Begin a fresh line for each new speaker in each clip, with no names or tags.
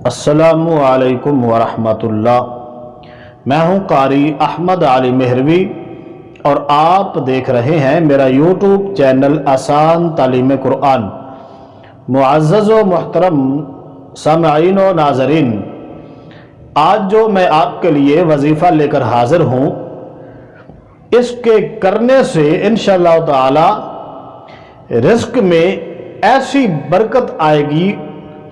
السلام علیکم ورحمۃ اللہ۔ میں ہوں قاری احمد علی مہروی اور آپ دیکھ رہے ہیں میرا یوٹیوب چینل آسان تعلیم قرآن۔ معزز و محترم سامعین و ناظرین، آج جو میں آپ کے لیے وظیفہ لے کر حاضر ہوں، اس کے کرنے سے انشاءاللہ تعالی رزق میں ایسی برکت آئے گی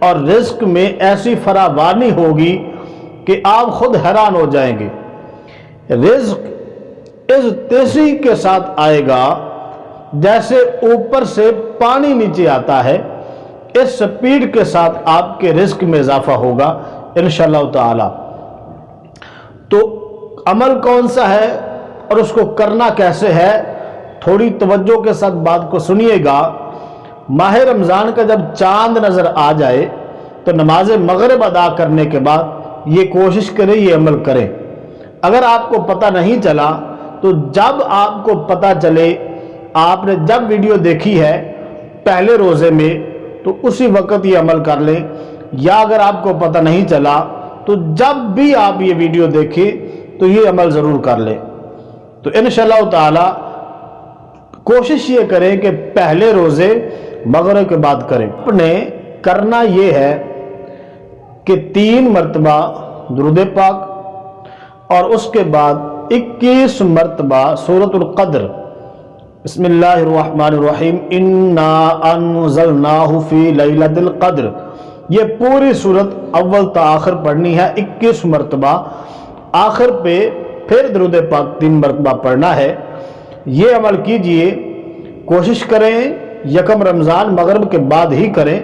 اور رزق میں ایسی فراوانی ہوگی کہ آپ خود حیران ہو جائیں گے۔ رزق اس تیزی کے ساتھ آئے گا جیسے اوپر سے پانی نیچے آتا ہے، اس سپیڈ کے ساتھ آپ کے رزق میں اضافہ ہوگا انشاءاللہ تعالی۔ تو عمل کون سا ہے اور اس کو کرنا کیسے ہے، تھوڑی توجہ کے ساتھ بات کو سنیے گا۔ ماہ رمضان کا جب چاند نظر آ جائے تو نماز مغرب ادا کرنے کے بعد یہ کوشش کریں، یہ عمل کریں۔ اگر آپ کو پتہ نہیں چلا تو جب آپ کو پتہ چلے، آپ نے جب ویڈیو دیکھی ہے پہلے روزے میں تو اسی وقت یہ عمل کر لیں، یا اگر آپ کو پتہ نہیں چلا تو جب بھی آپ یہ ویڈیو دیکھیں تو یہ عمل ضرور کر لیں۔ تو انشاءاللہ تعالی کوشش یہ کریں کہ پہلے روزے مغرب کے بعد کریں۔ اپنے کرنا یہ ہے کہ 3 مرتبہ درود پاک اور اس کے بعد 21 مرتبہ سورۃ القدر، بسم اللہ الرحمن الرحیم، انا انزلناہ فی لیلۃ القدر، یہ پوری سورت اول تا آخر پڑھنی ہے 21 مرتبہ۔ آخر پہ پھر درود پاک 3 مرتبہ پڑھنا ہے۔ یہ عمل کیجئے، کوشش کریں یکم رمضان مغرب کے بعد ہی کریں،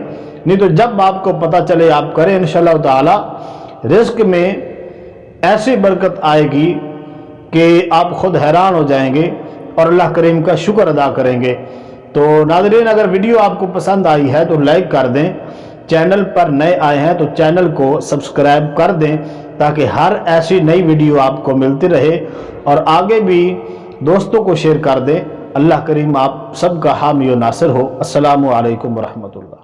نہیں تو جب آپ کو پتہ چلے آپ کریں انشاءاللہ تعالی۔ رزق میں ایسی برکت آئے گی کہ آپ خود حیران ہو جائیں گے اور اللہ کریم کا شکر ادا کریں گے۔ تو ناظرین، اگر ویڈیو آپ کو پسند آئی ہے تو لائک کر دیں، چینل پر نئے آئے ہیں تو چینل کو سبسکرائب کر دیں تاکہ ہر ایسی نئی ویڈیو آپ کو ملتی رہے، اور آگے بھی دوستوں کو شیئر کر دیں۔ اللہ کریم آپ سب کا حامی و ناصر ہو۔ السلام علیکم ورحمۃ اللہ۔